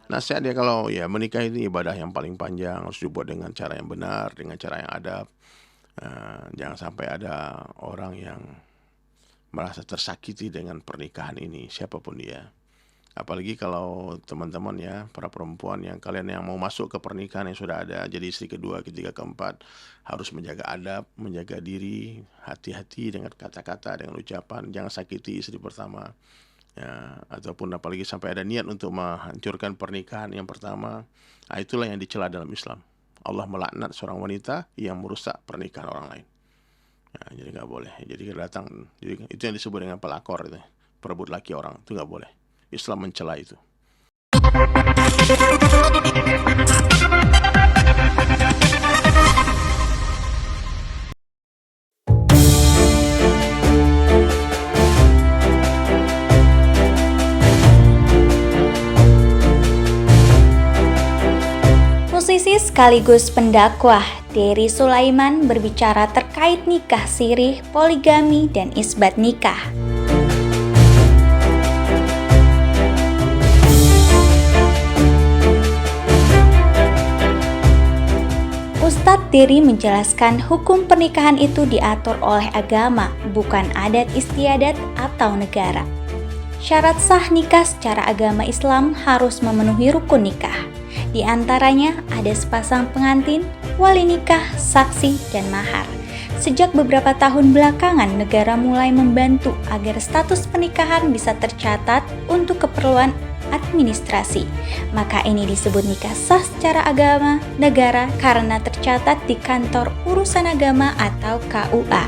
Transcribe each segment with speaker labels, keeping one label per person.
Speaker 1: Nasihat dia kalau ya menikah itu ibadah yang paling panjang, harus dibuat dengan cara yang benar, dengan cara yang adab. Jangan sampai ada orang yang merasa tersakiti dengan pernikahan ini, siapapun dia. Apalagi kalau teman-teman ya, para perempuan yang kalian yang mau masuk ke pernikahan yang sudah ada, jadi istri kedua, ketiga, keempat, harus menjaga adab, menjaga diri, hati-hati dengan kata-kata, dengan ucapan, jangan sakiti istri pertama. Ya, ataupun apalagi sampai ada niat untuk menghancurkan pernikahan yang pertama, itulah yang dicela dalam Islam. Allah melaknat seorang wanita yang merusak pernikahan orang lain. Ya, jadi nggak boleh. Jadi datang, jadi itu yang disebut dengan pelakor itu, perebut laki orang itu nggak boleh. Islam mencela itu.
Speaker 2: Musisi sekaligus pendakwah Dery Sulaiman berbicara terkait nikah sirih, poligami, dan isbat nikah. Ustadz Dery menjelaskan hukum pernikahan itu diatur oleh agama, bukan adat istiadat atau negara. Syarat sah nikah secara agama Islam harus memenuhi rukun nikah. Di antaranya ada sepasang pengantin, wali nikah, saksi, dan mahar. Sejak beberapa tahun belakangan, negara mulai membantu agar status pernikahan bisa tercatat untuk keperluan administrasi. Maka ini disebut nikah sah secara agama negara karena tercatat di kantor urusan agama atau KUA.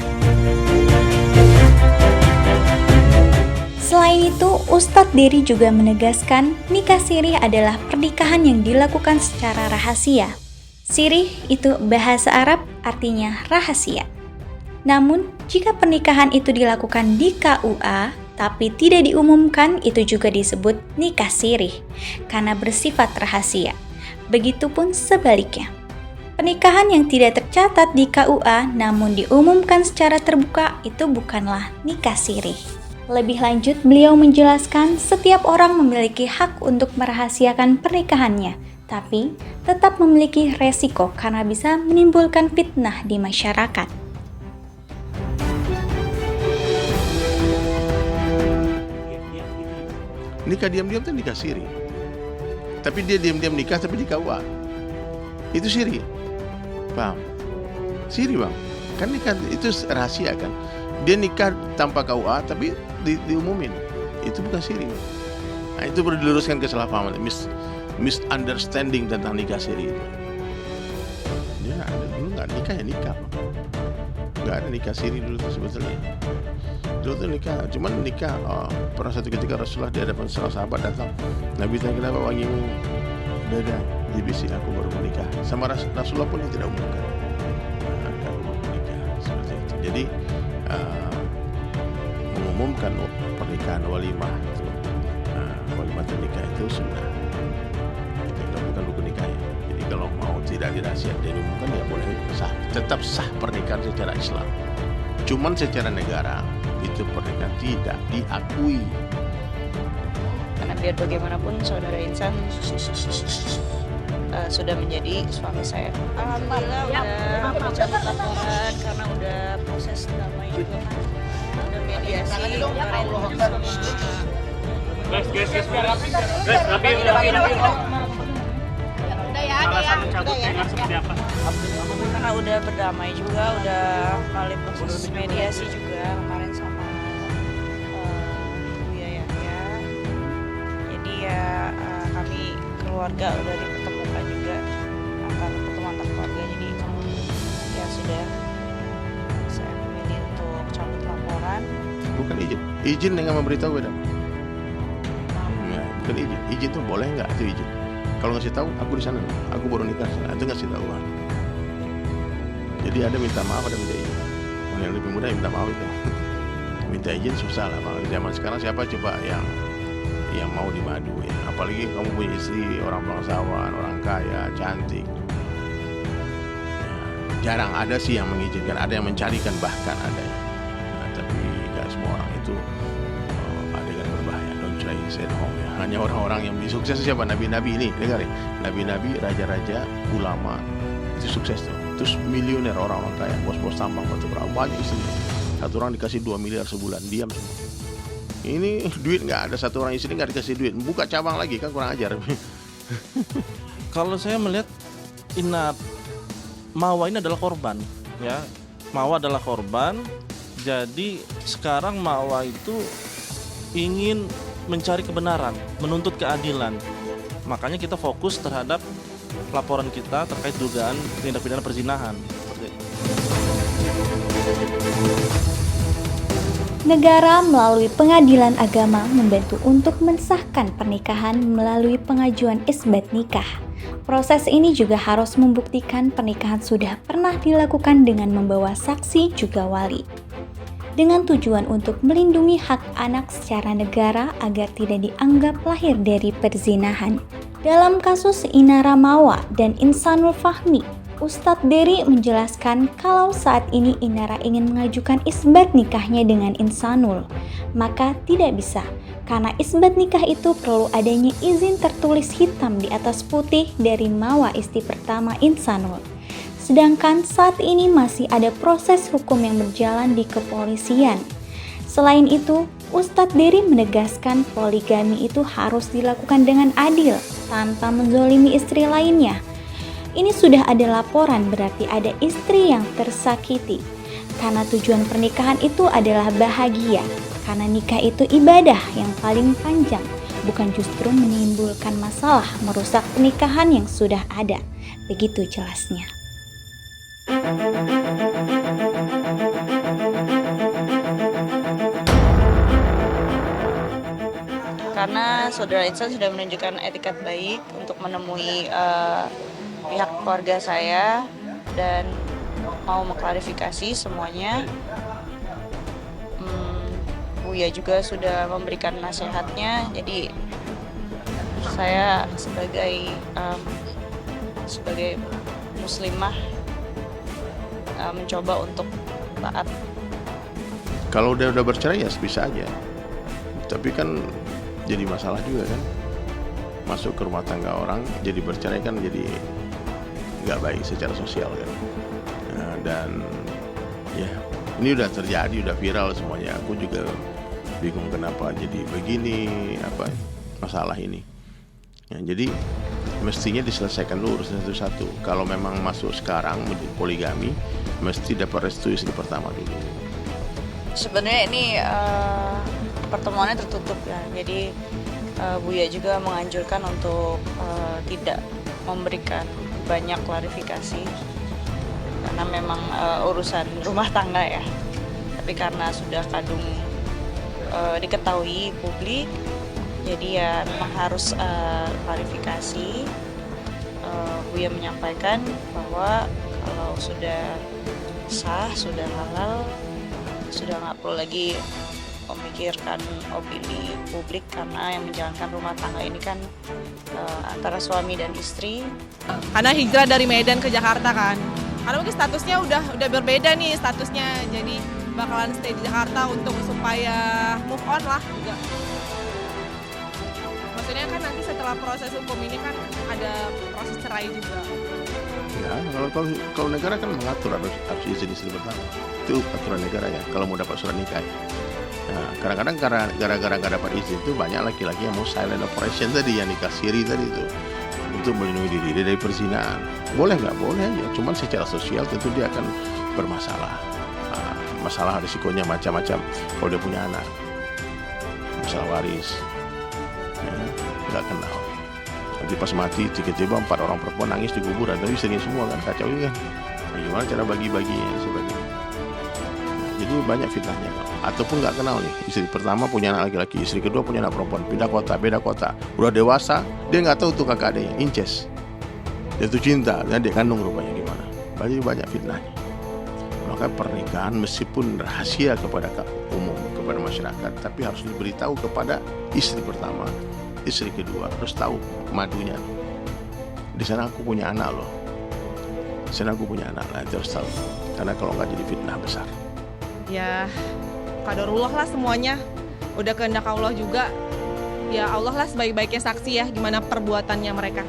Speaker 2: Selain itu, Ustadz Dery juga menegaskan nikah sirih adalah pernikahan yang dilakukan secara rahasia. Sirih itu bahasa Arab artinya rahasia. Namun, jika pernikahan itu dilakukan di KUA tapi tidak diumumkan, itu juga disebut nikah sirih karena bersifat rahasia. Begitupun sebaliknya. Pernikahan yang tidak tercatat di KUA namun diumumkan secara terbuka itu bukanlah nikah sirih. Lebih lanjut, beliau menjelaskan setiap orang memiliki hak untuk merahasiakan pernikahannya, tapi tetap memiliki resiko karena bisa menimbulkan fitnah di masyarakat.
Speaker 1: Nikah diam-diam itu nikah siri. Tapi dia diam-diam nikah tapi di KUA. Itu siri. Paham? Siri bang. Kan nikah itu rahasia kan. Dia nikah tanpa KUA tapi diumumin. Itu bukan siri. Nah, itu perlu diluruskan kesalahpahaman, misunderstanding tentang nikah siri itu. Dia dulu nggak nikah ya nikah. Nggak ada nikah siri dulu tuh sebetulnya. Dulu tuh nikah, cuman nikah pernah satu ketika Rasulullah di hadapan sahabat datang. Nabi tanya, kenapa wangimu beda? Dia bisik, aku baru menikah. Sama Rasulullah pun yang tidak umumkan. Kamu baru menikah seperti itu. Jadi mengumumkan pernikahan walimah itu, walimah nikah itu sunnah. Itu bukan rukun nikahnya. Jadi kalau mau tidak dirahasiakan dan diumumkan ya boleh sah, tetap sah pernikahan secara Islam. Cuman secara negara itu pernikahan tidak diakui.
Speaker 3: Karena biar bagaimanapun saudara Insan sudah menjadi suami saya. Alhamdulillah udah mencabut laporan karena udah proses damai juga kan. Udah mediasi kemarin sama
Speaker 4: Guys, rapi. Alasan mencabutnya seperti apa?
Speaker 3: karena udah berdamai juga, udah melalui proses mediasi juga kemarin sama Buya Yahya. Jadi ya kami keluarga udah dipertemukan juga antar pertemuan antar keluarga. Jadi ya sudah saya memilih untuk cabut laporan.
Speaker 1: Bukan izin dengan memberitahu beda. Ya, bukan izin tuh boleh nggak itu izin. Kalau ngasih tahu aku di sana, aku baru nikah sana, itu ngasih tahu. Jadi ada minta maaf, ada minta izin. Yang lebih mudah minta maaf itu. Minta izin susah lah, Bang. Zaman sekarang siapa coba yang mau dimadu ya. Apalagi kamu punya istri orang bangsawan, orang kaya, cantik. Ya, jarang ada sih yang mengizinkan, ada yang mencarikan bahkan ada. Nah, tapi nggak semua orang itu adegan berbahaya. Don't try it. Saya bohong ya. Hanya orang-orang yang sukses siapa? Nabi-nabi ini, dengar ya. Nabi-nabi, raja-raja, ulama itu sukses tuh. Terus miliuner, orang-orang kaya, bos-bos tambang, batu bara, banyak isinya. Satu orang dikasih 2 miliar sebulan, diam semua. Ini duit nggak ada, satu orang istri nggak dikasih duit, buka cabang lagi kan kurang ajar.
Speaker 5: Kalau saya melihat Mawa ini adalah korban, ya. Mawa adalah korban. Jadi sekarang Mawa itu ingin mencari kebenaran, menuntut keadilan. Makanya kita fokus terhadap laporan kita terkait dugaan tindak pidana perzinahan.
Speaker 2: Negara melalui pengadilan agama membantu untuk mensahkan pernikahan melalui pengajuan isbat nikah. Proses ini juga harus membuktikan pernikahan sudah pernah dilakukan dengan membawa saksi juga wali. Dengan tujuan untuk melindungi hak anak secara negara agar tidak dianggap lahir dari perzinahan. Dalam kasus Inara Mawa dan Insanul Fahmi, Ustadz Dery menjelaskan kalau saat ini Inara ingin mengajukan isbat nikahnya dengan Insanul, maka tidak bisa, karena isbat nikah itu perlu adanya izin tertulis hitam di atas putih dari Mawa istri pertama Insanul. Sedangkan saat ini masih ada proses hukum yang berjalan di kepolisian. Selain itu, Ustadz Dery menegaskan poligami itu harus dilakukan dengan adil, tanpa menzolimi istri lainnya. Ini sudah ada laporan, berarti ada istri yang tersakiti. Karena tujuan pernikahan itu adalah bahagia. Karena nikah itu ibadah yang paling panjang, bukan justru menimbulkan masalah merusak pernikahan yang sudah ada. Begitu jelasnya.
Speaker 3: Karena saudara Insan sudah menunjukkan etikat baik untuk menemui pihak keluarga saya dan mau mengklarifikasi semuanya. Buya juga sudah memberikan nasihatnya, jadi saya sebagai muslimah mencoba untuk taat.
Speaker 1: Kalau udah bercerai ya bisa aja, tapi kan jadi masalah juga kan, masuk ke rumah tangga orang jadi bercerai kan jadi nggak baik secara sosial kan. Dan ya ini udah terjadi, udah viral semuanya. Aku juga bingung kenapa jadi begini, apa masalah ini ya. Jadi mestinya diselesaikan dulu satu-satu. Kalau memang masuk sekarang menjadi poligami, mesti dapat restu istri pertama dulu.
Speaker 3: Sebenarnya ini pertemuannya tertutup ya, jadi Buya juga menganjurkan untuk tidak memberikan banyak klarifikasi karena memang urusan rumah tangga ya. Tapi karena sudah kadung diketahui publik, jadi ya memang harus klarifikasi. Buya menyampaikan bahwa kalau sudah sah, sudah halal, sudah nggak perlu lagi memikirkan opini publik, karena yang menjalankan rumah tangga ini kan antara suami dan istri.
Speaker 6: Karena hijrah dari Medan ke Jakarta kan, karena mungkin statusnya udah berbeda nih statusnya, jadi bakalan stay di Jakarta untuk supaya move on lah juga. Maksudnya kan nanti setelah proses hukum ini kan ada proses cerai juga.
Speaker 1: Ya, kalau negara kan mengatur harus izin istri pertama. Itu aturan negara ya, kalau mau dapat surat nikah. Nah, kadang-kadang gara-gara nggak dapat izin itu banyak laki-laki yang mau silent operation tadi, yang nikah siri tadi itu, untuk melindungi diri dari perzinahan. Boleh nggak? Boleh aja. Cuman secara sosial tentu dia akan bermasalah. Masalah risikonya macam-macam. Kalau dia punya anak, masalah waris, ya, nggak kenal. Nanti pas mati tiba-tiba 4 orang perempuan nangis di kuburan, tapi istrinya semua kan, kacau juga kan. Nah, gimana cara bagi-baginya sebagainya. Jadi banyak fitnahnya. Ataupun nggak kenal nih, istri pertama punya anak laki-laki, istri kedua punya anak perempuan, pindah kota, beda kota, udah dewasa, dia nggak tahu tuh kakak adiknya, incest, dia tuh cinta, dan dia kandung rupanya gimana. Banyak fitnahnya. Maka pernikahan meskipun rahasia kepada umum, kepada masyarakat, tapi harus diberitahu kepada istri pertama, istri kedua, harus tahu madunya. Di sana aku punya anak loh, di sana aku punya anak, nah, harus tahu. Karena kalau nggak jadi fitnah besar.
Speaker 6: Ya qadarullah lah semuanya, udah kehendak Allah juga. ya Allah lah sebaik-baiknya saksi ya gimana perbuatannya mereka.